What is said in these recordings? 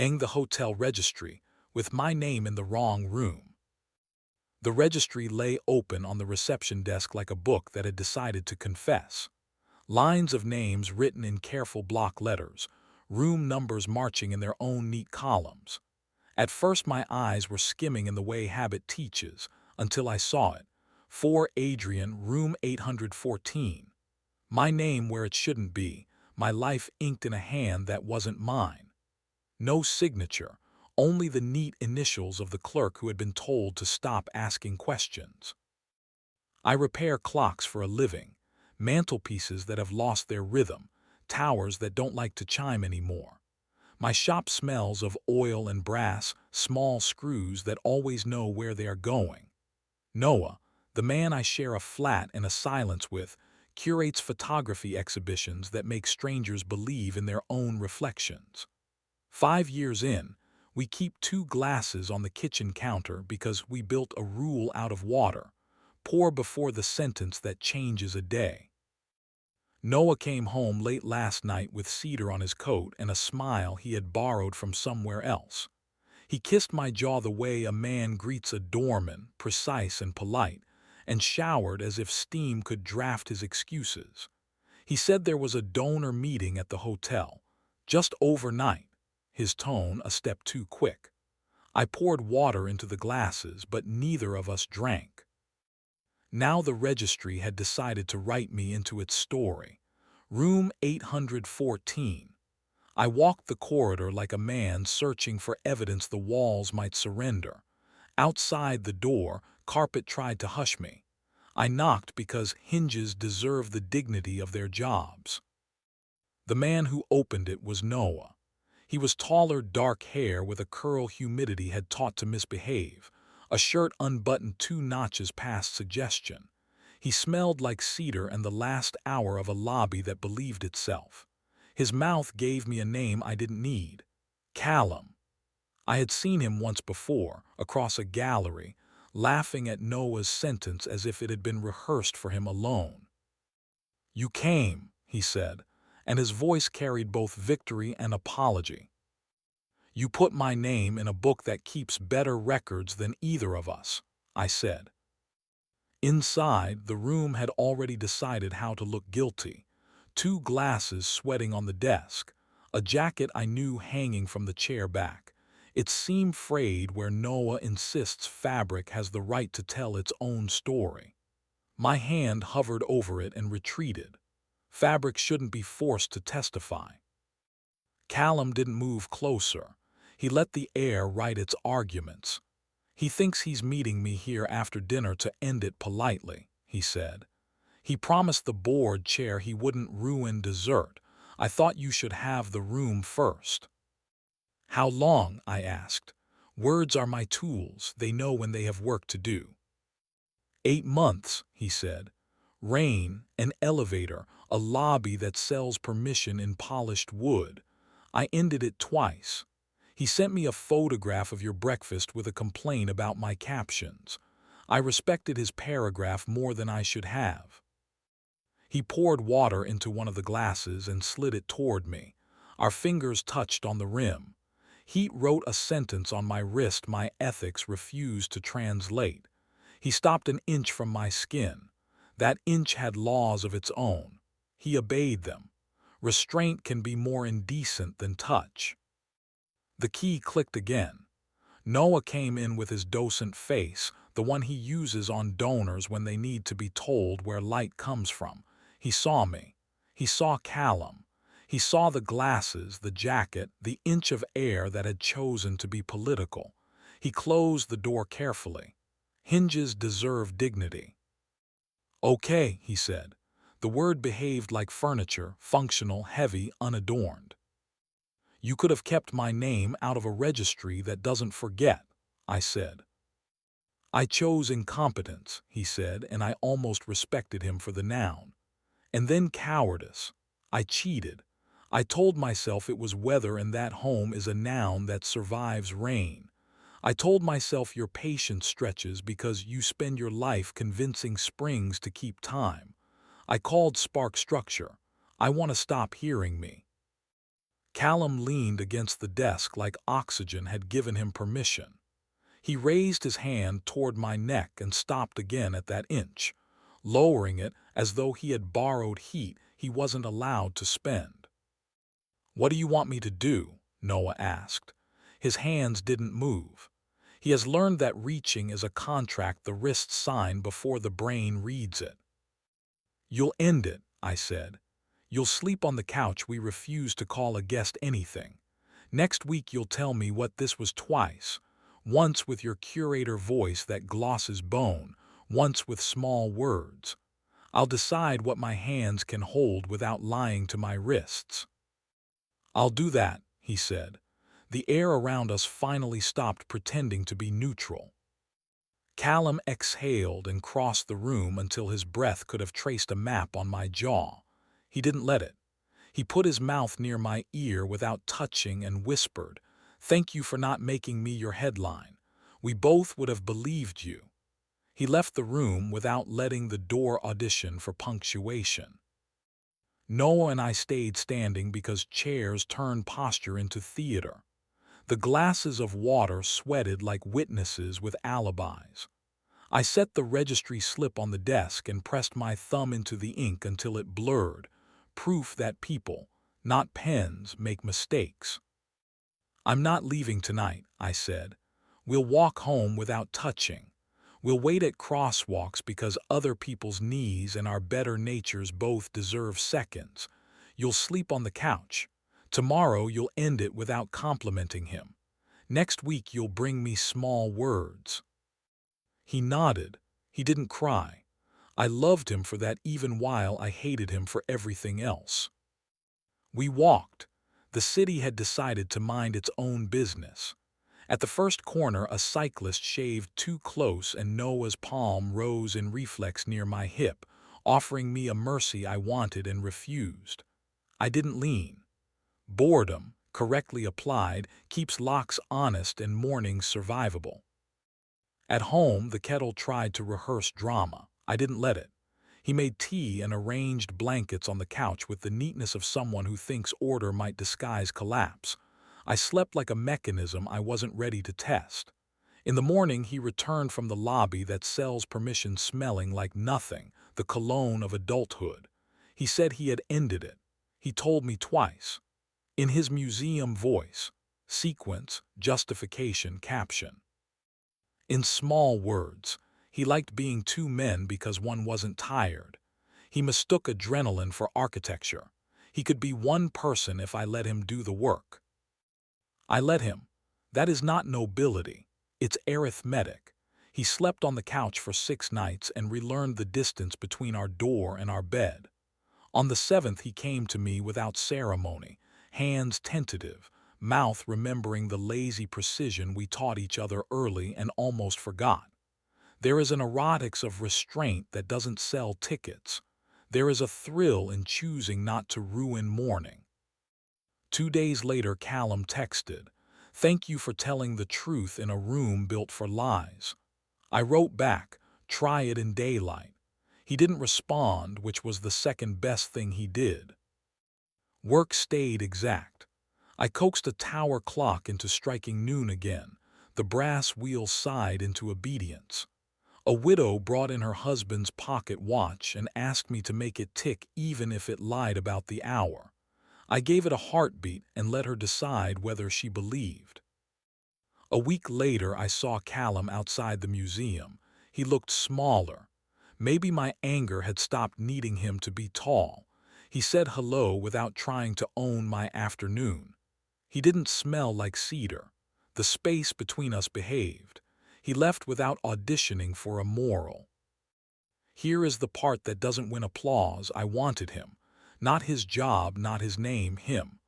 the hotel registry, with my name in the wrong room. The registry lay open on the reception desk like a book that had decided to confess. Lines of names written in careful block letters, room numbers marching in their own neat columns. At first my eyes were skimming in the way habit teaches, until I saw it. 4 Adrian, room 814. My name where it shouldn't be, my life inked in a hand that wasn't mine. No signature, only the neat initials of the clerk who had been told to stop asking questions. I repair clocks for a living, mantelpieces that have lost their rhythm, towers that don't like to chime anymore. My shop smells of oil and brass, small screws that always know where they are going. Noah, the man I share a flat and a silence with, curates photography exhibitions that make strangers believe in their own reflections. 5 years in, we keep 2 glasses on the kitchen counter because we built a rule out of water: pour before the sentence that changes a day. Noah came home late last night with cedar on his coat and a smile he had borrowed from somewhere else. He kissed my jaw the way a man greets a doorman, precise and polite, and showered as if steam could draft his excuses. He said there was a donor meeting at the hotel, just overnight, his tone a step too quick. I poured water into the glasses, but neither of us drank. Now the registry had decided to write me into its story. Room 814. I walked the corridor like a man searching for evidence the walls might surrender. Outside the door, carpet tried to hush me. I knocked because hinges deserve the dignity of their jobs. The man who opened it was Noah. He was taller, dark hair with a curl humidity had taught to misbehave, a shirt unbuttoned 2 notches past suggestion. He smelled like cedar and the last hour of a lobby that believed itself. His mouth gave me a name I didn't need: Callum. I had seen him once before, across a gallery, laughing at Noah's sentence as if it had been rehearsed for him alone. "You came," he said, and his voice carried both victory and apology. "You put my name in a book that keeps better records than either of us," I said. Inside, the room had already decided how to look guilty. 2 glasses sweating on the desk, a jacket I knew hanging from the chair back, its seam frayed where Noah insists fabric has the right to tell its own story. My hand hovered over it and retreated. Fabric shouldn't be forced to testify. Callum didn't move closer. He let the air write its arguments. "He thinks he's meeting me here after dinner to end it politely," he said. "He promised the board chair he wouldn't ruin dessert. I thought you should have the room first." "How long?" I asked. "Words are my tools. They know when they have work to do." 8 months, he said. "Rain, an elevator, a lobby that sells permission in polished wood. I ended it twice. He sent me a photograph of your breakfast with a complaint about my captions. I respected his paragraph more than I should have." He poured water into one of the glasses and slid it toward me. Our fingers touched on the rim. Heat wrote a sentence on my wrist my ethics refused to translate. He stopped an inch from my skin. That inch had laws of its own. He obeyed them. Restraint can be more indecent than touch. The key clicked again. Noah came in with his docent face, the one he uses on donors when they need to be told where light comes from. He saw me. He saw Callum. He saw the glasses, the jacket, the inch of air that had chosen to be political. He closed the door carefully. Hinges deserve dignity. "Okay," he said. The word behaved like furniture, functional, heavy, unadorned. "You could have kept my name out of a registry that doesn't forget," I said. "I chose incompetence," he said, and I almost respected him for the noun. "And then cowardice. I cheated. I told myself it was weather and that home is a noun that survives rain. I told myself your patience stretches because you spend your life convincing springs to keep time. I called spark structure. I want to stop hearing me." Callum leaned against the desk like oxygen had given him permission. He raised his hand toward my neck and stopped again at that inch, lowering it as though he had borrowed heat he wasn't allowed to spend. "What do you want me to do?" Noah asked. His hands didn't move. He has learned that reaching is a contract the wrists sign before the brain reads it. "You'll end it," I said. "You'll sleep on the couch we refuse to call a guest anything. Next week you'll tell me what this was twice, once with your curator voice that glosses bone, once with small words. I'll decide what my hands can hold without lying to my wrists." "I'll do that," he said. The air around us finally stopped pretending to be neutral. Callum exhaled and crossed the room until his breath could have traced a map on my jaw. He didn't let it. He put his mouth near my ear without touching and whispered, "Thank you for not making me your headline. We both would have believed you." He left the room without letting the door audition for punctuation. Noah and I stayed standing because chairs turn posture into theater. The glasses of water sweated like witnesses with alibis. I set the registry slip on the desk and pressed my thumb into the ink until it blurred, proof that people, not pens, make mistakes. "I'm not leaving tonight," I said. "We'll walk home without touching. We'll wait at crosswalks because other people's knees and our better natures both deserve seconds. You'll sleep on the couch. Tomorrow you'll end it without complimenting him. Next week you'll bring me small words." He nodded. He didn't cry. I loved him for that even while I hated him for everything else. We walked. The city had decided to mind its own business. At the first corner, a cyclist shaved too close and Noah's palm rose in reflex near my hip, offering me a mercy I wanted and refused. I didn't lean. Boredom, correctly applied, keeps locks honest and mornings survivable. At home, the kettle tried to rehearse drama. I didn't let it. He made tea and arranged blankets on the couch with the neatness of someone who thinks order might disguise collapse. I slept like a mechanism I wasn't ready to test. In the morning, he returned from the lobby that sells permission smelling like nothing, the cologne of adulthood. He said he had ended it. He told me twice. In his museum voice, sequence, justification, caption. In small words, he liked being two men because one wasn't tired. He mistook adrenaline for architecture. He could be one person if I let him do the work. I let him. That is not nobility. It's arithmetic. He slept on the couch for 6 nights and relearned the distance between our door and our bed. On the 7th he came to me without ceremony, hands tentative, mouth remembering the lazy precision we taught each other early and almost forgot. There is an erotics of restraint that doesn't sell tickets. There is a thrill in choosing not to ruin morning. 2 days later, Callum texted, "Thank you for telling the truth in a room built for lies." I wrote back, "Try it in daylight." He didn't respond, which was the second best thing he did. Work stayed exact. I coaxed a tower clock into striking noon again. The brass wheels sighed into obedience. A widow brought in her husband's pocket watch and asked me to make it tick even if it lied about the hour. I gave it a heartbeat and let her decide whether she believed. A week later, I saw Callum outside the museum. He looked smaller. Maybe my anger had stopped needing him to be tall. He said hello without trying to own my afternoon. He didn't smell like cedar. The space between us behaved. He left without auditioning for a moral. Here is the part that doesn't win applause. I wanted him. Not his job, not his name, him.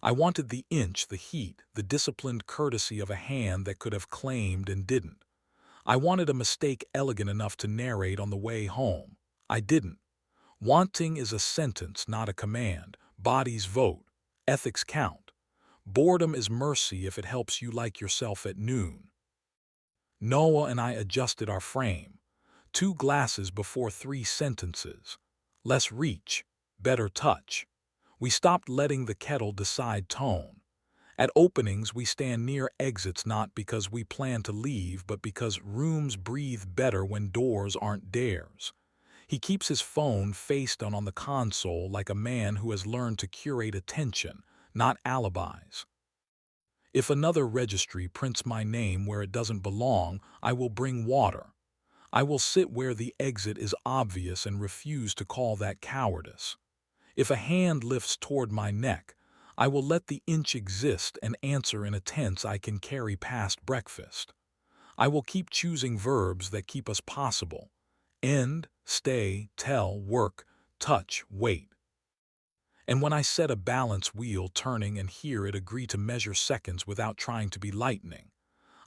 I wanted the inch, the heat, the disciplined courtesy of a hand that could have claimed and didn't. I wanted a mistake elegant enough to narrate on the way home. I didn't. Wanting is a sentence, not a command. Bodies vote. Ethics count. Boredom is mercy if it helps you like yourself at noon. Noah and I adjusted our frame. 2 glasses before 3 sentences. Less reach, better touch. We stopped letting the kettle decide tone. At openings, we stand near exits not because we plan to leave, but because rooms breathe better when doors aren't theirs. He keeps his phone face down on the console like a man who has learned to curate attention, not alibis. If another registry prints my name where it doesn't belong, I will bring water. I will sit where the exit is obvious and refuse to call that cowardice. If a hand lifts toward my neck, I will let the inch exist and answer in a tense I can carry past breakfast. I will keep choosing verbs that keep us possible. End, stay, tell, work, touch, wait. And when I set a balance wheel turning and hear it agree to measure seconds without trying to be lightning,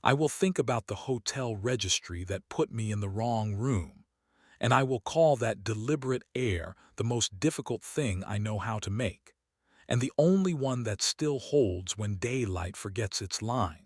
I will think about the hotel registry that put me in the wrong room, and I will call that deliberate error the most difficult thing I know how to make, and the only one that still holds when daylight forgets its lines.